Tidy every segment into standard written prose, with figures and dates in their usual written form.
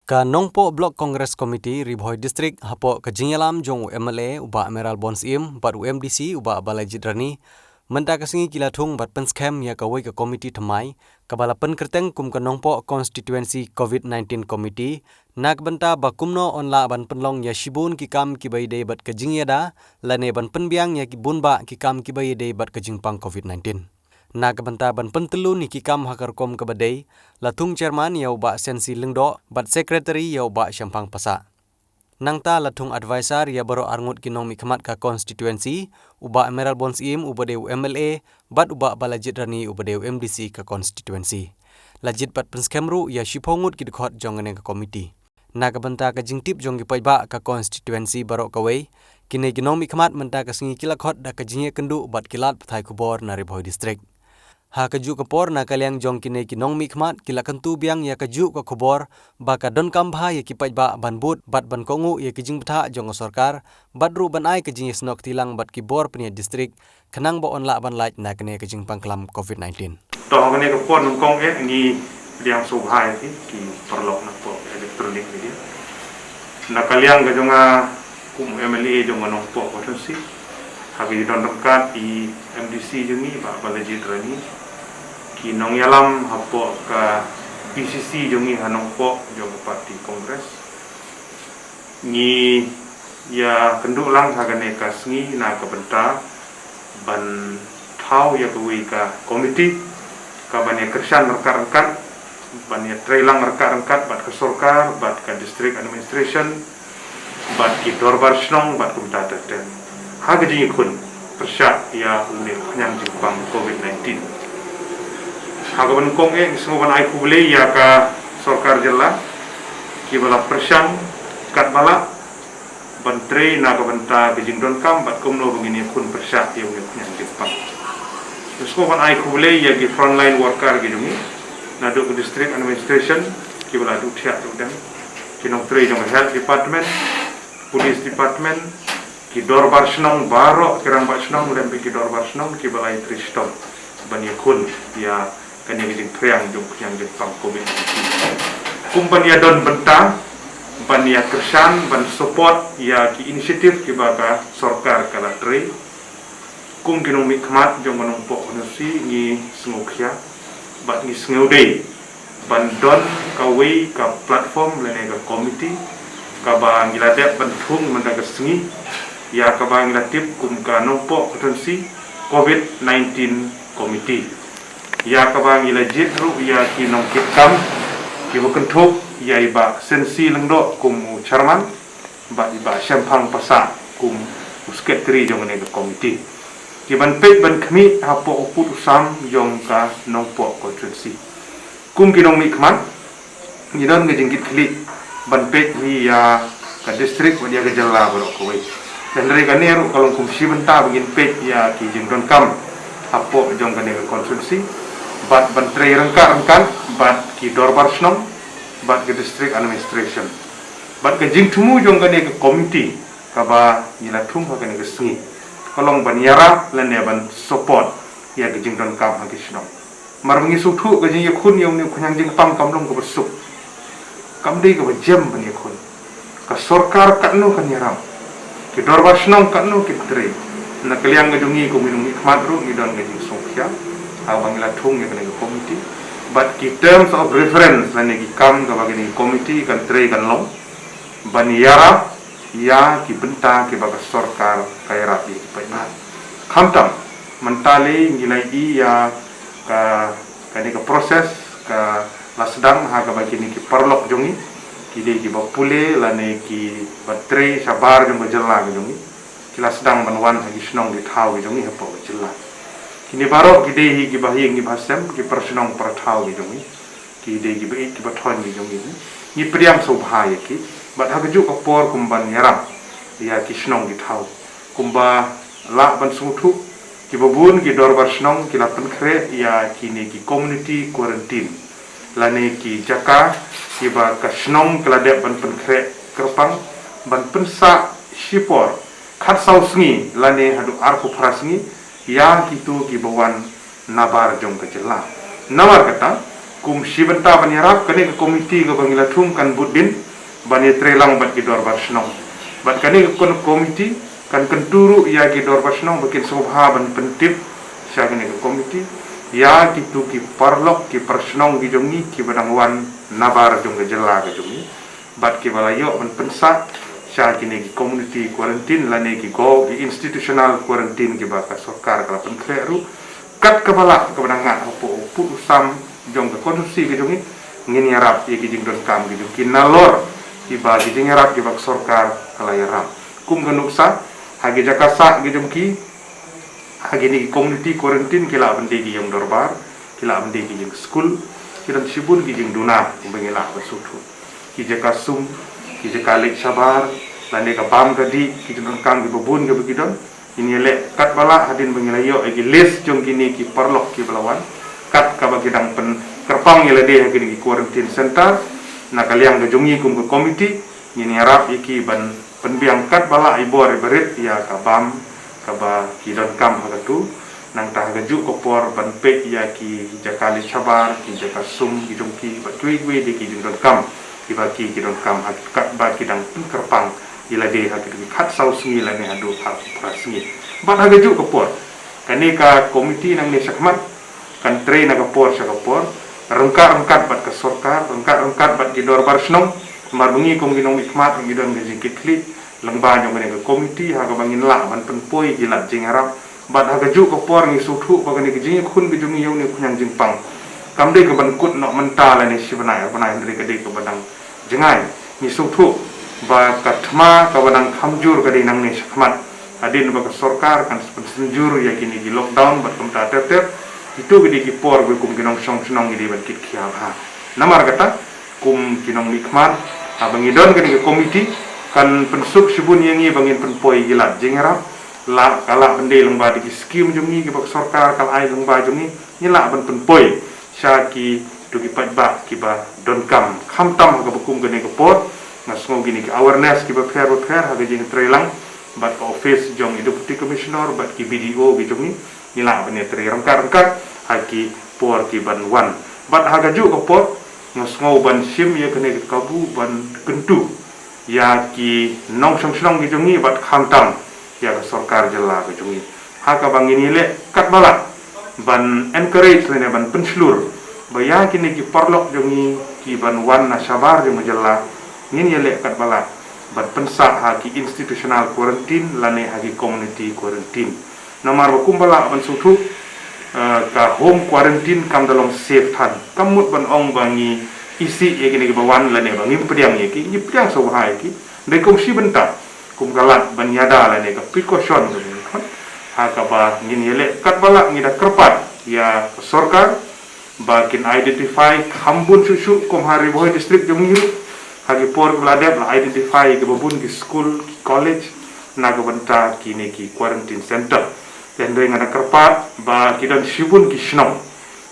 Ka nongpo Blok Kongres Komiti Ribhoi District hapo ka Jingyalam jong MLA uba Meral Bonsim bat UMDC uba Balai Jidrani menta kasingi kilatung bat penskam ya kawai ka komiti temai kabala penkerteng kum ka nongpo Constituency COVID-19 Committee nak benta bakumno onla ban penlong ya shibun ki kam ki baide bat ka Jingyada lane ban penbiang ya ki bunba ki kam ki baide bat ka Jingpang COVID-19. Nak benta ban pentelu ni kikam hakar kom ke badai, latung chairman yau ba sensi lengdo, bat secretary yau ba syampang pasa. Nangta latung advisor ya baru arngut kinong mikmat ka constituency, uba Meral Bonsim ubade MLA, bat uba Balajit Rani ubade MDC ka constituency. Lajit bat penskemru ya shipongut ki dekhot jongane ka komiti. Nak benta ka jingtip jong ki paiba ka constituency barok kawai, kini kinong mikmat menta ka singi kilakot da ka jingye kendu bat kilat pathai kubor na Ribhoi district. Ha kaju kapor na kaliang jong kine kinong mikmat kila kentu biang ya kaju ka kubor baka don kambha ya kipai ba ban but bat ban kongu ya kijing betha jong sorkar bat ru ban ai kijing snok tilang bat kibor penia distrik kenang ba onla ban lait na kene kijing pangklam COVID-19. To kene kapor nung kong ni diang subhai ki perlok na po elektronik ni na kaliang ga jonga kum MLA jong nong po potensi hagi don dekat di MDC jungi ba Balai Jidrani kinong yalam hapo ka PCC jongi hanong po jong parti kongres ni ya kenduk lang hagane kasngi na kabenta ban thau ya kuwi ka komiti ka ban ya kersan rekat-rekat ban ya trailang rekat-rekat bat ke sorkar bat ka district administration bat ki dorbar snong bat kumta taten hagaji kun persyak ya unit nyang Jingpang COVID-19 hagaban kong semua ban ai kubule ya ka sorkar jela ki bala persang kat bala bantre na ka banta bijing don kam bat komno begini kun persyak ya unit nyang Jingpang semua ban ai kubule ya ki frontline worker gi dumi na do district administration ki bala du thia tu dan ki nong tre jong health department police department ki dorbar snong baro kirang ba snong lembe ki dorbar snong ki balai tristom ban ya kun ya kanya gijing priang jong yang Jingpang COVID kumpania don benta bania kersan ban support ya ki inisiatif ki baga sorkar kala tre kum kinong mikmat jong manongpo onosi ni sengukya bat ni sengudei ban don kawi ka platform lene ka komiti ka ba ngiladep bantung mendaga sengi ya ka ba ngilatip kum ka nongpo potensi COVID-19 komiti ya kabang ilajit ru ya kinong kitkam ki bukentuk ya iba sensi lengdo kum chairman ba iba syampang pasa kum secretary jong ne komiti ki ban pek ban khmi hapo uput usam jong ka nongpo konstituensi kum kinong mikman ni don ngejingkit klik ban pek hi ya ka district dia gejala bro koi dan dari kaneru kalau kum si benta begin pek ya ki jingdon kam hapo jong ka ne konstituensi bat bantre rengka-rengkan bat ki dorbar snong bat ke district administration bat ke jing tumu jong kane ke komiti kaba nila tum ha kane ke sengi kolong ban yara lan ya ban support ya ke jing don kam ha ke snong mar mengi suthu ke jing yakun yang ni kunyang Jingpang kamlong ke besuk kam dei ke jam ban yakun ka sorkar katno kan yaram ki dorbar snong katno ki tre na kaliang ke jungi ko minum ikmat ru ni don ke jing sokya awang latung ya kene komiti but ki terms of reference lane ki kam ka bagini komiti kan tre kan long baniara ya ki benta ki baga sorkar kaira di paiman khamtam mentali ngilai i ya ka kane ka proses ka lasdang ha ka bagini ki parlok jongi ki de ki bapule lane ki batre sabar jong jella jongi ki lasdang banwan ha ki snong di thau jongi hapo jella kini barok ki dehi ki bahing ki bahasem ki personong prathau ki jongi ki de ki be ki bathon ki jongi ni priam subhaya ki bat hagju ka por kumban yaram ya ki snong ki thau kumba la ban suthu ki babun ki dorbar snong ki lapan kre ya kini ki community quarantine lane ki jaka ki ba ka snong kladep ban pen kre kerpang ban pensa shipor khat sau sngi lane hadu arku prasngi ya kitu ki bawan nabar jong kecela nawar kata kum shibenta ban yarap kani ke komiti ke bangila thum kan budin ban trelang bat ki dor barsnong bat kani ke komiti kan kenturu ya ki dor barsnong bakin sobha ban pentip sya kani ke komiti ya ki tu ki parlok ki persnong ki jongi ki badang wan nabar jong ke jela ke jongi bat ki balayo ban pensa sya kini ki community quarantine lane ki go ki institutional quarantine ki ba ka sarkar kala penkreru kat kepala kebenangan opo usam jong ke kondusi ke jongi ngin yarap ye ki jing don kam ki jongi nalor ki ba ki jing yarap ki bak sarkar kala yarap kum ganuksa hagi jakasa ki jongi hagi ni community quarantine kila bende ki yang dorbar kila bende ki jing school kiran sibun ki jing duna bengela basutu ki jakasum ki jakalik sabar lane ka bam gadi ki don kam ki bubun ke begidon ini le kat bala hadin bengilayo egi list jong kini ki perlok ki belawan kat ka bagidang pen kerpang yele de kini ki quarantine center na kaliang ke jongi kum ke komiti ini harap iki ban penbiang kat bala ibor berit ya ka bam ka ba ki don kam hagatu nang tah gaju kopor ban pe ya ki jakali sabar ki jakasum ki jongki ba tui de ki don kam ki ba ki don kam kat ba ki dang kerpang ila de ha ki khat sau singi la ne adu ha prasingi bat ha gaju kapor kani ka komiti nang ne sakmat kan train na kapor sa kapor rengkat bat ka sarkar rengkat bat di dor barsnong marbungi kom ginong ikmat ngi don ngajing kitli lengba nyong ne ka komiti ha ka bangin la ban penpoi gilat jing harap bat ha gaju kapor ngi suthu bagani ki jing khun bi jungi yau ne kunyang jing pang kam de ka ban kut no mentala ne sibana banai ndri ka de ka badang jengai ni suthu ba katma kawanang khamjur kadi nang ni sakmat adin ba sarkar kan senjur ya kini di lockdown bat kum ta ter itu gidi ki por be kum ginong song sunong gidi ban kit khiam ha namar kata kum kinong nikmat abang idon kadi ke komiti kan pensuk sibun yangi bangin penpoi gilat jengera la kala bende lengba di skim jungi ki bak sarkar kal ai lengba jungi nyila ban penpoi syaki tu ki patba ki ba don kam khamtam ha kum gani ke por nasmo gini ki awareness ki bapher haga jing trelang bat office jong deputy commissioner bat ki BDO ki jongi nila bane tre rangkar haki por ki ban wan bat haga ju ko por nasmo ban sim ye kene kabu ban kentu ya ki nong song ki jongi bat khamtam ya ka sarkar jela ki jongi haka bangini le kat bala ban encourage ne ban penslur baya kini ki parlok jongi ki ban wan na sabar jong jela ngin yele kat bala bat pensa haki institutional quarantine lane haki community quarantine namar bakum bala ban suthu ka home quarantine kam dalong safe than kamut ban ong bangi isi ye gini bawan lane bangi pediang ye ki pediang so hai ki de kum si benta kum galat ban yada lane ka precaution haka ba ngin yele kat bala ngida kerpat ya sarkar bakin identify khambun susu kum hari boy district jong hagi por beladep la identify ke babun ki school ki college naga banta kini ki quarantine center dan dengan ada kerpat ba kidon sibun ki snom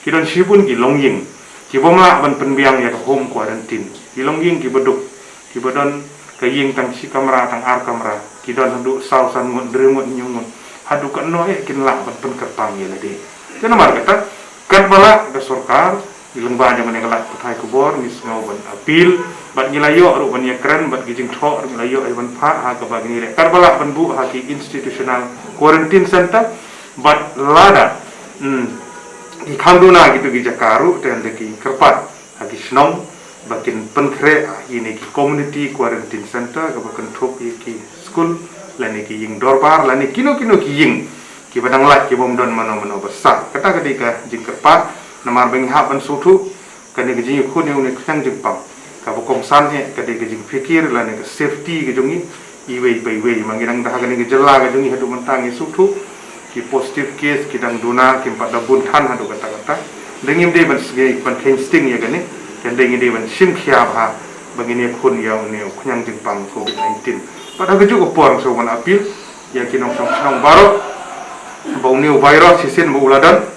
kidon sibun ki longying ki boma ban penbiang ya home quarantine ki longying ki beduk ki badon ka ying tang si kamera tang ar kamera kidon handu sausan ngon dremot nyungun hadu ka no kin la ban pen kerpang ya lade kana mar kata kan bala ka sarkar ilengba jaman yang lat putai kubor ni semua ban apil bat gilayo ru ban yakran bat gijing tho ru gilayo ai ban pha ha ka bagni le karbala ban bu ha ki institutional quarantine center bat lada di khanduna gitu gi jakaru ten de ki kerpat ha ki snom bakin penkre ini ki community quarantine center ka bakan thop ki school lani ki ying dorbar lani kino ki ying ki badang lat ki bom don mano besar kata ketika jing kerpat namar beng ha ban suthu kani ge jing khun ne khang jing pam ka bokom san he kadi ge jing fikir la ne safety ge jongi iwei bai wei mangirang dah kani ge jela ge jongi hadu mentang suthu ki positive case ki dang duna ki pada bun than hadu kata dengim de ban sge ban sting ye gani dan dengim de ban sim khia ha bangini khun ya ne khang jing pam covid 19 pada ge ju ko por so ban apil ya ki nong song baro bau new virus sisin bu uladan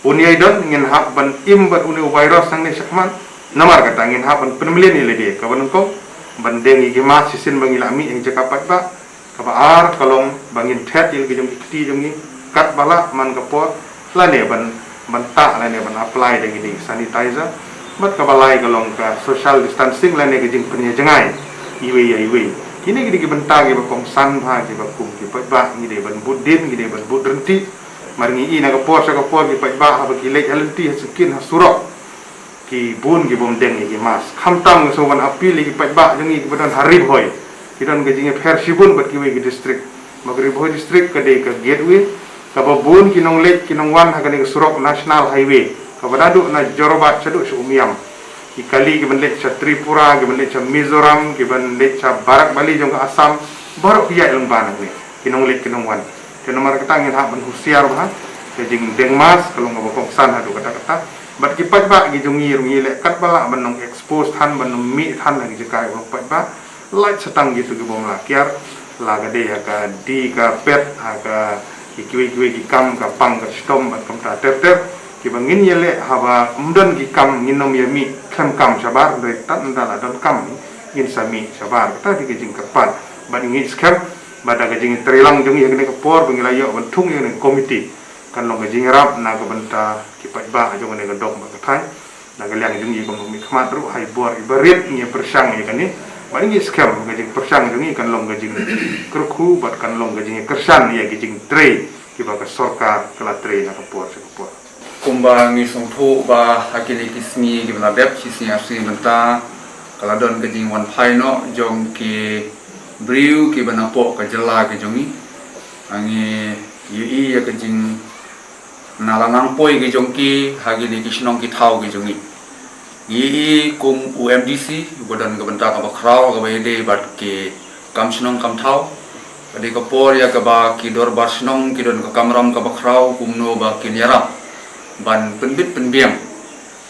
Unia idon ingin hak ban imbat unia virus sang ni sakman namar kata ingin hak ban penmilian ni lede kawan engkau ban dengi gema sisin bangilami yang cakapat ba kaba ar kalong bangin thet il gejong kiti jongi kat bala man kapor lane ban tak lane ban apply dengan ini sanitizer mat kabalai kalong ka social distancing lane ke jing penya jengai iwe kini gidi bentang ge bakong san pha ge bakum ki pa ngide ban budin ngide ban budrenti marngi ina ka por ki pa ha ki lek alenti skin ha surok ki bun ki bom deng ki mas khamtang so wan apil ki pa jengi ki badan harib hoy kidan ge jing pher sibun bat ki we ki district magri boy district ka de ka gateway ka babun kinong lek kinong wan ha ka ni surok national highway kabadadu na jorobat chadu sumiam ikali ke benlek cha Tripura ke benlek cha Mizoram ke benlek cha Barak Bali jong ka Assam barok pia lengban ni kinong lek kinong wan ke nomor kata ngin ha ban husiar bah ke jing dengmas kalong ngabokong san hadu kata bat ki patba gi jongi rungi lek kat bala banong expose than banong mi than lagi jekai bok patba light setang gitu ke bom lakiar lagade ya ka di ka pet ha ka kiwi ki kam ka pang ka stom bat kam ta ter ki bangin yele haba umdan ki kam nginom yami kam sabar dari tat ndala don kam ngin sami sabar kata di jing kapat ban ngin skam bada jing trilang jung yang ne kapor bangila yo bentung yang komiti kan long jing rap na ka benta ki patba jong ne dok ba katai na galiang jung yi kom mi khmat ru hai bor ibarit ni persang ya kan ni ban ngin skam jing persang jung kan long jing kerku bat kan long jing kersan ya jing tre ki ba ka sorkar kala tre na kapor sekapor kumba ngi songtho ba hakili kisni ki bala dep kisni asri benta kala don ke jing wan phai no jong ki briu ki bana po ka jela ke jongi angi yi ya ke jing nalangang poi ke jong ki hakili kisnong ki thau ke jongi yi kum UMDC bodan ke benta ka ba kraw ka ba ide bat ki kam snong kam thau kadi ka por ya ka ba ki dor bar snong ki don ka kamram ka ba kraw kumno ba ki nyarap ban penbit penbiang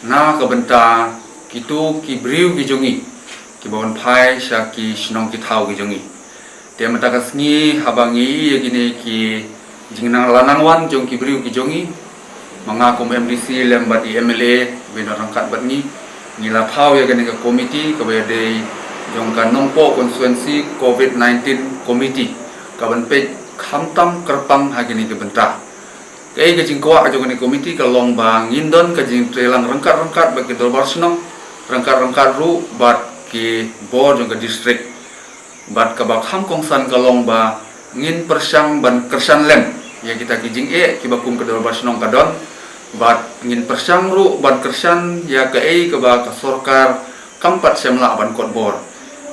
na ka benta kitu ki briu ki jongi ki bon phai sha ki snong ki thau ki jongi te mata ka sngi habangi ye gini ki jingnang lanang wan jong ki briu ki jongi manga kom MDC lembat MLA bino rangkat bat ni ngila thau ya gani ka komiti ka be de jong ka nongpo konstituensi COVID-19 komiti ka ban pe khamtam kerpang ha gini ke benta kay ka jing kwa ajo ni komiti ka long bang indon ka jing trelang rangkat bagi dorbar senong rangkat ru bat ki board jong ka district bat ka bak ham kongsan ka long ba ngin persang ban kersan lem ya kita ki jing ki bakum ka dorbar senong ka don bat ngin persang ru ban kersan ya ka ka ba ka sorkar kampat semla ban kot bor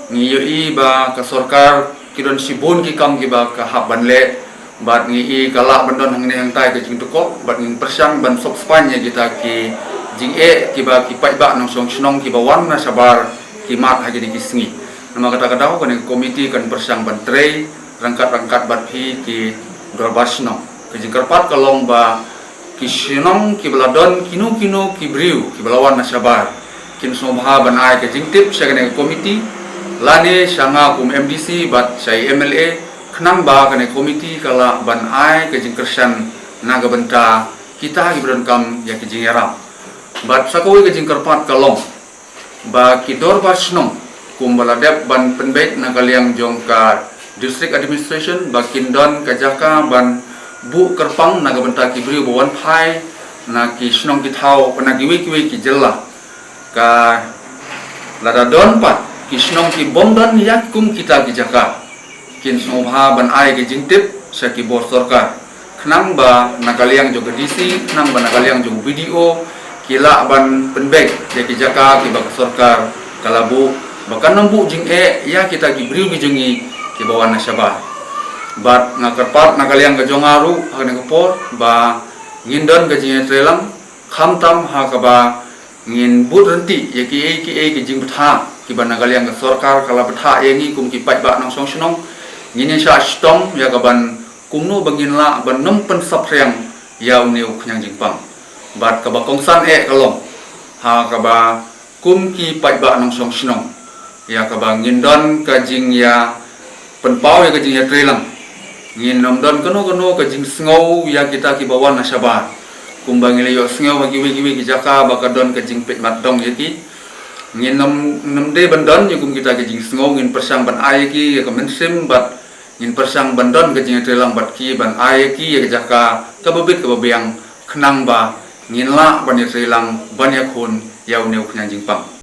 ngi ba ka sorkar kidon sibun ki kam ki ba ka hab ban le bat ngi kala bandon hang ne hang tai ke jing toko bat ngin persang ban sop spanya kita ki jing ki ba ki pai ba nong song snong ki ba wan na sabar ki mat ha jadi kisngi nama kata-kata ko ne komiti kan persang ban trei rangkat bat phi ki dorbasno ke jing karpat kalong ba ki snong ki baladon kinu ki briu ki balawan na sabar kin somha ban ai ke jing tip sa ne komiti lane sanga kum MDC bat sai MLA kenang ba kane komiti kala ban ai ke jing kersan naga benta kita gi bron kam ya ke jing yaram bat sakoi ke jing karpat kalong ba ki dor basnong kum baladep ban penbek naga liang jong ka district administration ba kindon ka jaka ban bu kerpang naga benta ki bri bawan phai na ki snong ki thau panagi wi ki jella ka lada don pat ki snong ki bomdan yak kum kita ki jaka kin somha ban ai ke jingtip sa ki bor sorkar khnang ba nakaliang jo DC khnang ba nakaliang jo video kila ban penbek ya ki jaka ki ba sorkar kalabu bakan nambu jing ya kita ki briu ki jengi ki bawan na sabah bat ngakarpat nakaliang ka jongaru ha ne por ba ngindon ka jing trelang khamtam ha ka ba ngin but renti ya ki jing betha ki ba nakaliang ka sorkar kala betha yengi kum ki pat ba nong song snong ngini sha stom ya kaban kumno bangin la ban nompen sapreng yaw neu knyang jingpang bat ka ba kongsan kalong ha ka ba kum ki pai ba nong song snong ya ka ba ngindon ka jing ya penpau ya ka jing ya trelang ngin nomdon kono ka jing sngow ya kita ki bawan na sabar kum bangile yo sngow bagi wi ki jaka ba ka don ka jing pet mat dong ya ki ngin nom de bandon ya kum kita ka jing sngow ngin persang ban ai ki ya ka mensim bat ngin persang bandon ke jing trelang bat ki ban ai ki ya jaka ka babit ka babiang khnang ba ngin la ban ye lang ban ye khun yaw neu khnya jing pam